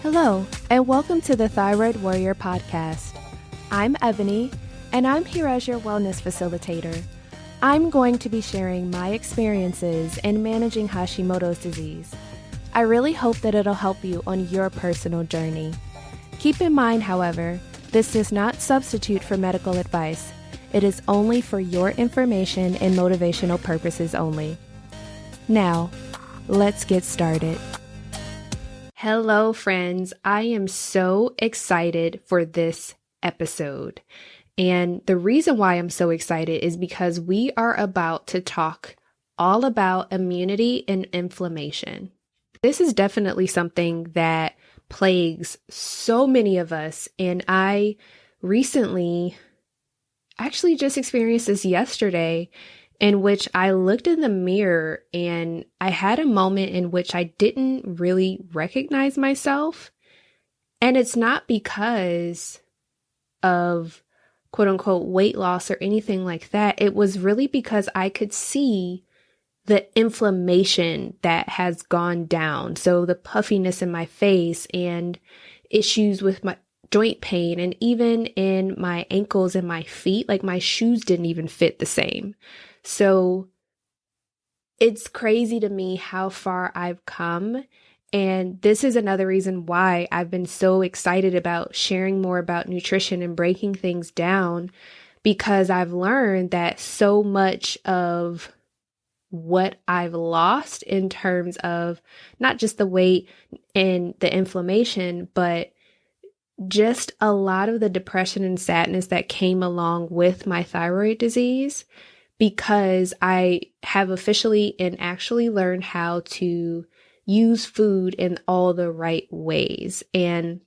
Hello, and welcome to the Thyroid Warrior Podcast. I'm Ebony, and I'm here as your wellness facilitator. I'm going to be sharing my experiences in managing Hashimoto's disease. I really hope that it'll help you on your personal journey. Keep in mind, however, this does not substitute for medical advice. It is only for your information and motivational purposes only. Now, let's get started. Hello, friends. I am so excited for this episode. And the reason why I'm so excited is because we are about to talk all about immunity and inflammation. This is definitely something that plagues so many of us. And I recently actually just experienced this yesterday, in which I looked in the mirror and I had a moment in which I didn't really recognize myself. And it's not because of quote unquote weight loss or anything like that. It was really because I could see the inflammation that has gone down. So the puffiness in my face and issues with my joint pain, and even in my ankles and my feet, like my shoes didn't even fit the same. So it's crazy to me how far I've come. And this is another reason why I've been so excited about sharing more about nutrition and breaking things down, because I've learned that so much of what I've lost in terms of not just the weight and the inflammation, but just a lot of the depression and sadness that came along with my thyroid disease, because I have officially and actually learned how to use food in all the right ways, and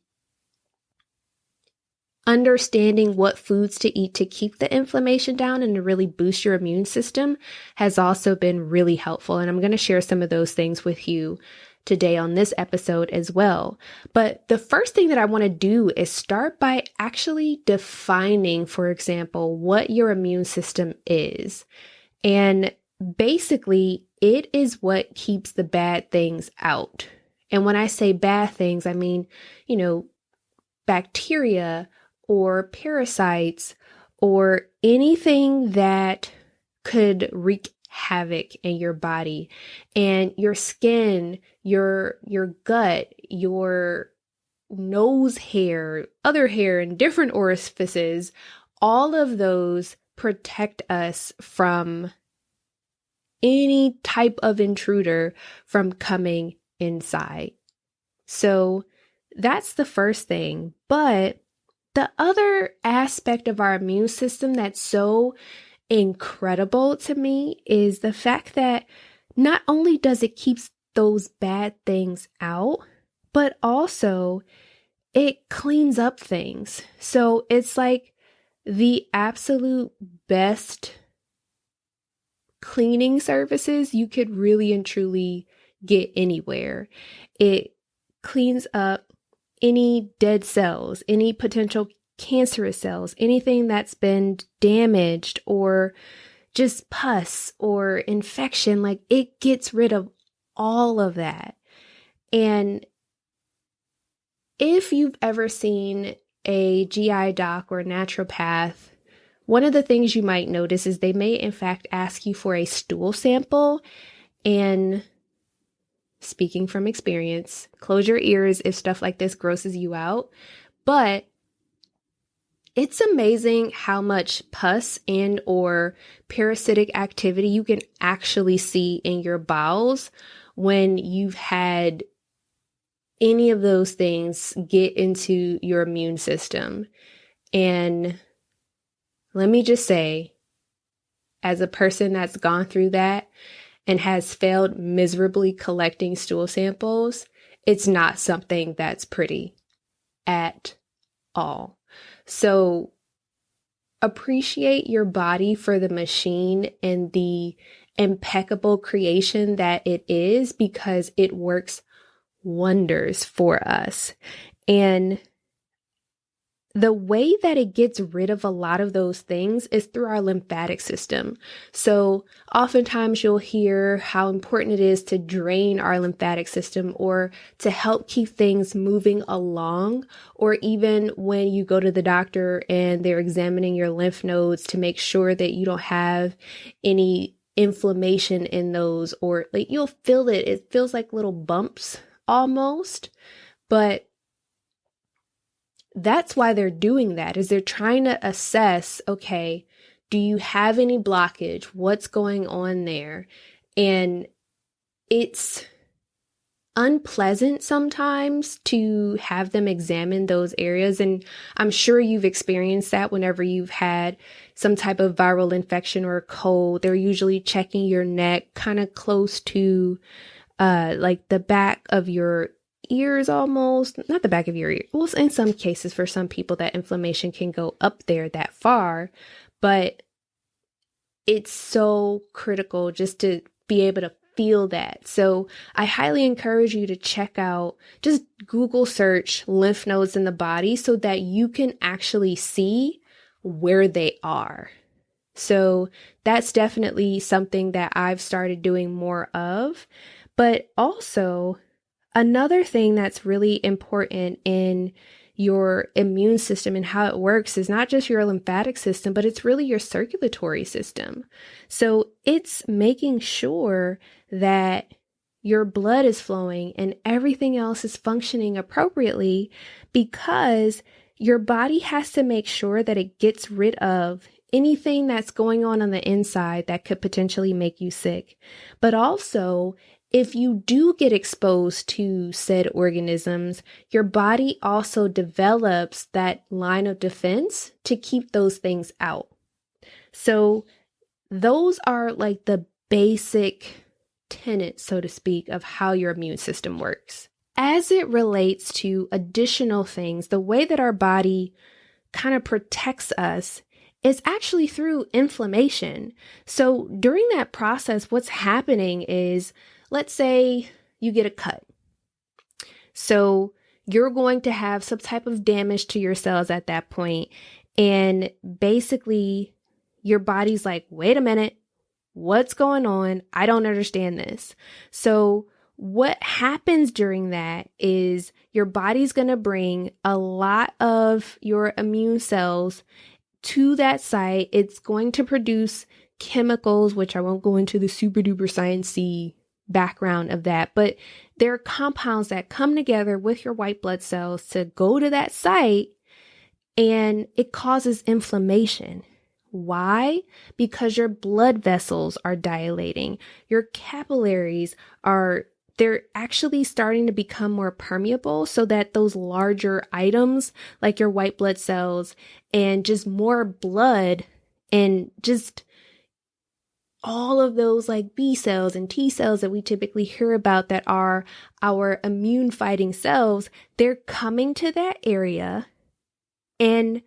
understanding what foods to eat to keep the inflammation down and to really boost your immune system has also been really helpful. And I'm going to share some of those things with you today on this episode as well. But the first thing that I want to do is start by actually defining, for example, what your immune system is. And basically, it is what keeps the bad things out. And when I say bad things, I mean, bacteria or parasites or anything that could wreak havoc in your body and your skin, your gut, your nose hair, other hair in different orifices. All of those protect us from any type of intruder from coming inside. So that's the first thing. But the other aspect of our immune system that's so incredible to me is the fact that not only does it keep those bad things out, but also it cleans up things. So it's like the absolute best cleaning services you could really and truly get anywhere. It cleans up any dead cells, any potential cancerous cells, anything that's been damaged or just pus or infection. Like, it gets rid of all of that. And if you've ever seen a GI doc or a naturopath, one of the things you might notice is they may in fact ask you for a stool sample. And speaking from experience, close your ears if stuff like this grosses you out. But it's amazing how much pus and or parasitic activity you can actually see in your bowels when you've had any of those things get into your immune system. And let me just say, as a person that's gone through that and has failed miserably collecting stool samples, it's not something that's pretty at all. So appreciate your body for the machine and the impeccable creation that it is, because it works wonders for us. And the way that it gets rid of a lot of those things is through our lymphatic system. So oftentimes you'll hear how important it is to drain our lymphatic system or to help keep things moving along, or even when you go to the doctor and they're examining your lymph nodes to make sure that you don't have any inflammation in those, or like you'll feel it. It feels like little bumps almost, but that's why they're doing that, is they're trying to assess, okay, do you have any blockage? What's going on there? And it's unpleasant sometimes to have them examine those areas. And I'm sure you've experienced that whenever you've had some type of viral infection or a cold. They're usually checking your neck kind of close to like the back of your ears, almost not the back of your ear. Well, in some cases, for some people, that inflammation can go up there that far, but it's so critical just to be able to feel that. So I highly encourage you to check out, just Google search lymph nodes in the body so that you can actually see where they are. So that's definitely something that I've started doing more of. But also, another thing that's really important in your immune system and how it works is not just your lymphatic system, but it's really your circulatory system. So it's making sure that your blood is flowing and everything else is functioning appropriately, because your body has to make sure that it gets rid of anything that's going on the inside that could potentially make you sick. But also, if you do get exposed to said organisms, your body also develops that line of defense to keep those things out. So those are like the basic tenets, so to speak, of how your immune system works. As it relates to additional things, the way that our body kind of protects us is actually through inflammation. So during that process, what's happening is, let's say you get a cut. So you're going to have some type of damage to your cells at that point. And basically your body's like, wait a minute, what's going on? I don't understand this. So what happens during that is your body's going to bring a lot of your immune cells to that site. It's going to produce chemicals, which I won't go into the super duper sciencey background of that, but there are compounds that come together with your white blood cells to go to that site, and it causes inflammation. Why? Because your blood vessels are dilating. Your capillaries they're actually starting to become more permeable, so that those larger items like your white blood cells and just more blood and just all of those like B cells and T cells that we typically hear about that are our immune fighting cells, they're coming to that area. And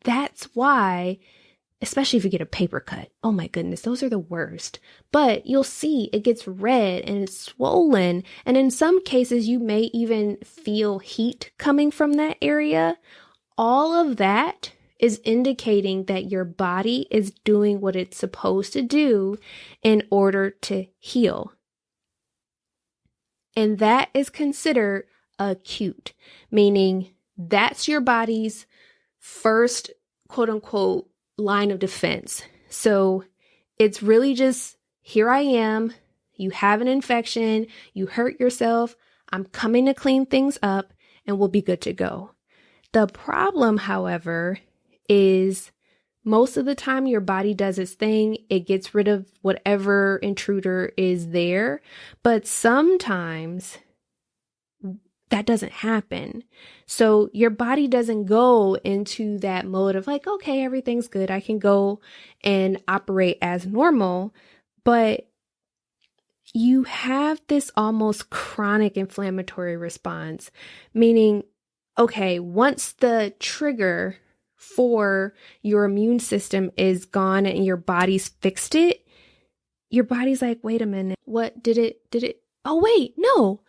that's why, especially if you get a paper cut, oh my goodness, those are the worst. But you'll see it gets red and it's swollen. And in some cases, you may even feel heat coming from that area. All of that is indicating that your body is doing what it's supposed to do in order to heal. And that is considered acute, meaning that's your body's first quote unquote line of defense. So it's really just, here I am, you have an infection, you hurt yourself, I'm coming to clean things up, and we'll be good to go. The problem, however, is most of the time your body does its thing. It gets rid of whatever intruder is there. But sometimes that doesn't happen. So your body doesn't go into that mode of like, okay, everything's good, I can go and operate as normal. But you have this almost chronic inflammatory response, meaning, okay, once the trigger for your immune system is gone and your body's fixed it, your body's like, wait a minute, what did it, oh wait, no,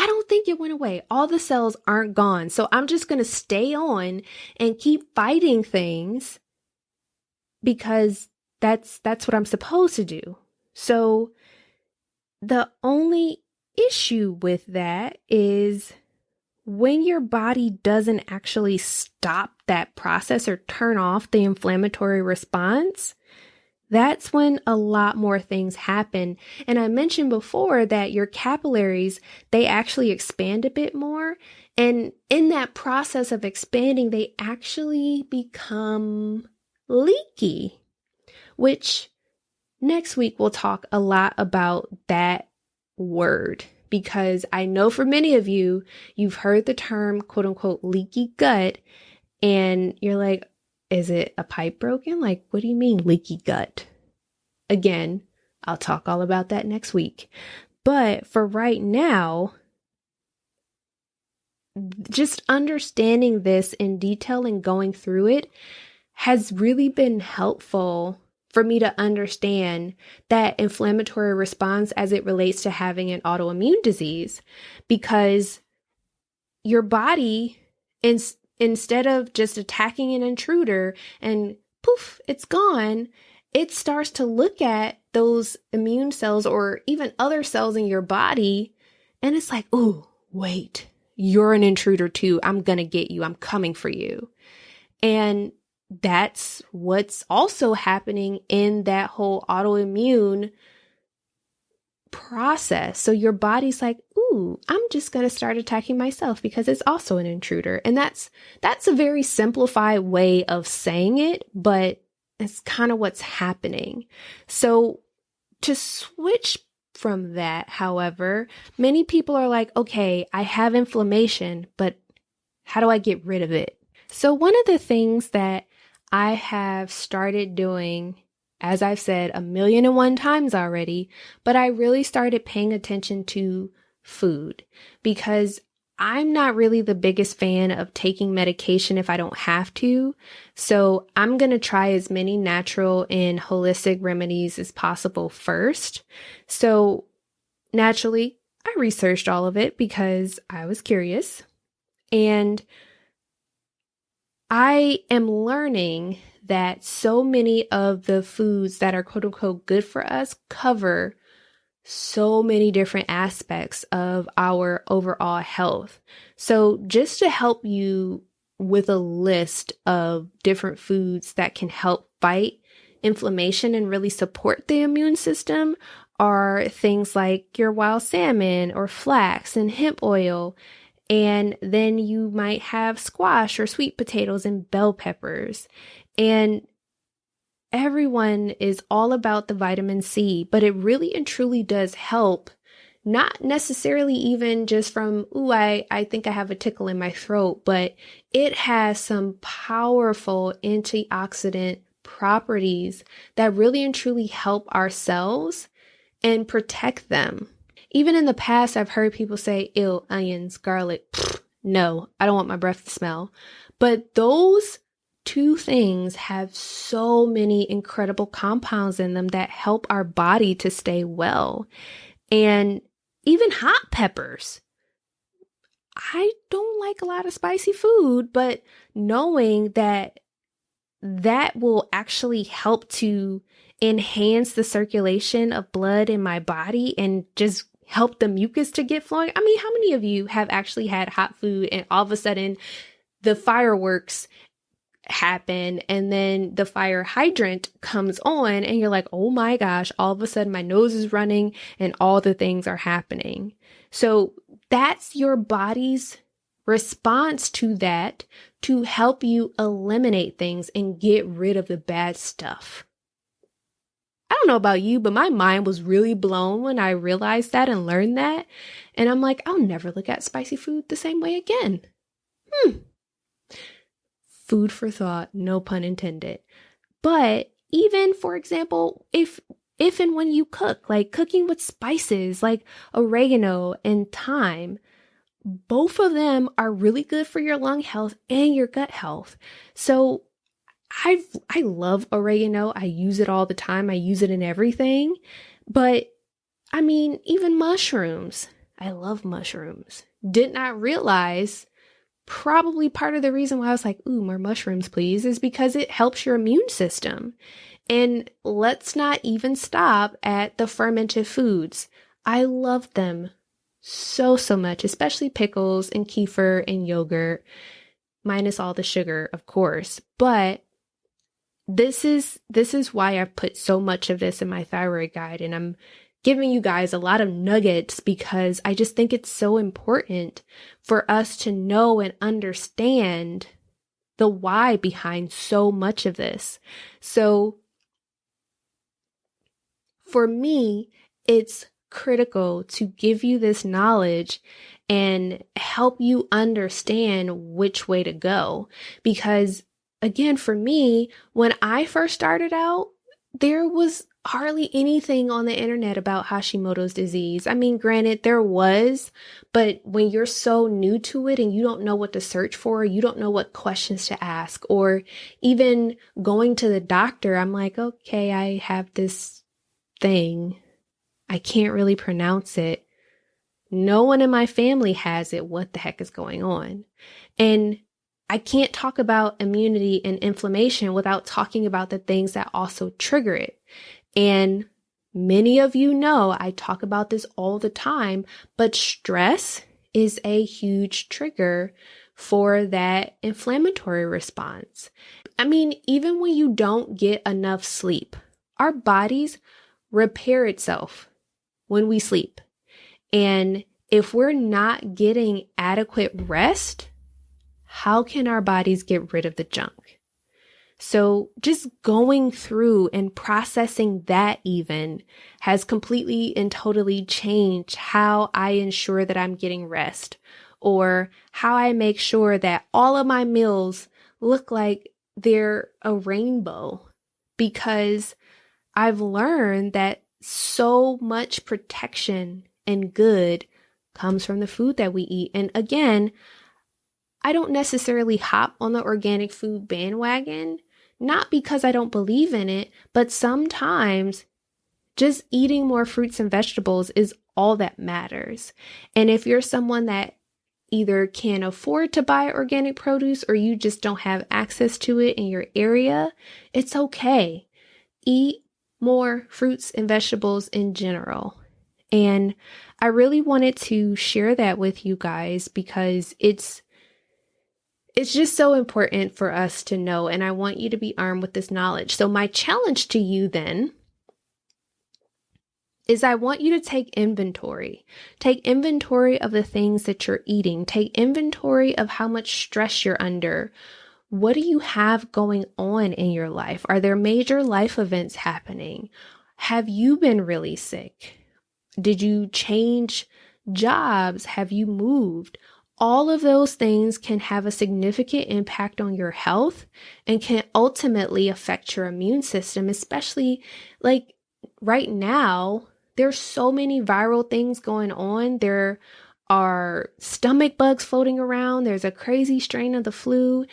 I don't think it went away. All the cells aren't gone. So I'm just going to stay on and keep fighting things because that's what I'm supposed to do. So the only issue with that is when your body doesn't actually stop that process or turn off the inflammatory response, that's when a lot more things happen. And I mentioned before that your capillaries, they actually expand a bit more. And in that process of expanding, they actually become leaky, which next week we'll talk a lot about that word. Because I know for many of you, you've heard the term quote unquote leaky gut, and you're like, is it a pipe broken? Like, what do you mean leaky gut? Again, I'll talk all about that next week. But for right now, just understanding this in detail and going through it has really been helpful for me to understand that inflammatory response as it relates to having an autoimmune disease, because your body, instead of just attacking an intruder and poof, it's gone, it starts to look at those immune cells or even other cells in your body, and it's like, oh, wait, you're an intruder too. I'm going to get you. I'm coming for you. And that's what's also happening in that whole autoimmune process. So your body's like, ooh, I'm just going to start attacking myself because it's also an intruder. And that's a very simplified way of saying it, but it's kind of what's happening. So to switch from that, however, many people are like, okay, I have inflammation, but how do I get rid of it? So one of the things that I have started doing, as I've said 1,000,001 times already, but I really started paying attention to food because I'm not really the biggest fan of taking medication if I don't have to. So I'm going to try as many natural and holistic remedies as possible first. So naturally, I researched all of it because I was curious. And I am learning that so many of the foods that are quote unquote good for us cover so many different aspects of our overall health. So just to help you with a list of different foods that can help fight inflammation and really support the immune system are things like your wild salmon or flax and hemp oil. And then you might have squash or sweet potatoes and bell peppers. And everyone is all about the vitamin C, but it really and truly does help. Not necessarily even just from, ooh, I think I have a tickle in my throat, but it has some powerful antioxidant properties that really and truly help our cells and protect them. Even in the past, I've heard people say, ew, onions, garlic. Pfft, no, I don't want my breath to smell. But those two things have so many incredible compounds in them that help our body to stay well. And even hot peppers. I don't like a lot of spicy food, but knowing that that will actually help to enhance the circulation of blood in my body and just help the mucus to get flowing. I mean, how many of you have actually had hot food and all of a sudden the fireworks happen and then the fire hydrant comes on and you're like, oh my gosh, all of a sudden my nose is running and all the things are happening. So that's your body's response to that to help you eliminate things and get rid of the bad stuff. I don't know about you, but my mind was really blown when I realized that and learned that. And I'm like, I'll never look at spicy food the same way again. Food for thought, no pun intended. But even, for example, if and when you cook, like cooking with spices like oregano and thyme, both of them are really good for your lung health and your gut health. So I love oregano. I use it all the time. I use it in everything. But I mean, even mushrooms. I love mushrooms. Did not realize probably part of the reason why I was like, ooh, more mushrooms, please, is because it helps your immune system. And let's not even stop at the fermented foods. I love them so much, especially pickles and kefir and yogurt, minus all the sugar, of course. But this is why I've put so much of this in my thyroid guide, and I'm giving you guys a lot of nuggets because I just think it's so important for us to know and understand the why behind so much of this. So for me, it's critical to give you this knowledge and help you understand which way to go. Because again, for me, when I first started out, there was hardly anything on the internet about Hashimoto's disease. I mean, granted, there was, but when you're so new to it and you don't know what to search for, you don't know what questions to ask, or even going to the doctor, I'm like, okay, I have this thing. I can't really pronounce it. No one in my family has it. What the heck is going on? And I can't talk about immunity and inflammation without talking about the things that also trigger it. And many of you know I talk about this all the time, but stress is a huge trigger for that inflammatory response. I mean, even when you don't get enough sleep, our bodies repair itself when we sleep. And if we're not getting adequate rest, how can our bodies get rid of the junk? So just going through and processing that even has completely and totally changed how I ensure that I'm getting rest, or how I make sure that all of my meals look like they're a rainbow, because I've learned that so much protection and good comes from the food that we eat. And again, I don't necessarily hop on the organic food bandwagon, not because I don't believe in it, but sometimes just eating more fruits and vegetables is all that matters. And if you're someone that either can't afford to buy organic produce or you just don't have access to it in your area, it's okay. Eat more fruits and vegetables in general. And I really wanted to share that with you guys because it's just so important for us to know, and I want you to be armed with this knowledge. So my challenge to you then is I want you to take inventory. Take inventory of the things that you're eating. Take inventory of how much stress you're under. What do you have going on in your life? Are there major life events happening? Have you been really sick? Did you change jobs? Have you moved? All of those things can have a significant impact on your health and can ultimately affect your immune system, especially like right now. There's so many viral things going on. There are stomach bugs floating around. There's a crazy strain of the flu.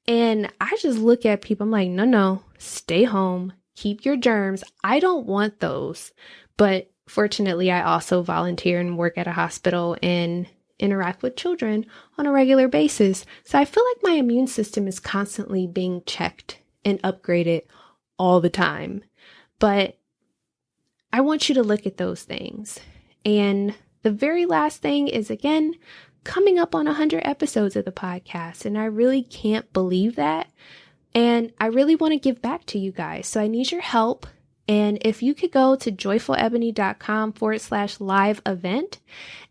And I just look at people, I'm like, no, stay home, keep your germs. I don't want those. But fortunately, I also volunteer and work at a hospital and interact with children on a regular basis. So I feel like my immune system is constantly being checked and upgraded all the time. But I want you to look at those things. And the very last thing is, again, coming up on 100 episodes of the podcast. And I really can't believe that. And I really want to give back to you guys. So I need your help. And if you could go to joyfulebony.com/live event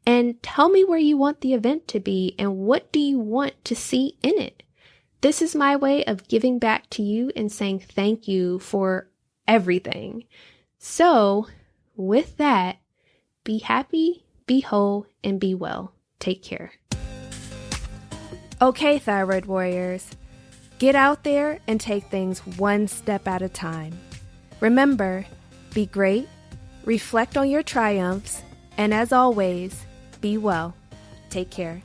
and tell me where you want the event to be and what do you want to see in it. This is my way of giving back to you and saying thank you for everything. So with that, be happy, be whole, and be well. Take care. Okay, thyroid warriors, get out there and take things one step at a time. Remember, be great, reflect on your triumphs, and as always, be well. Take care.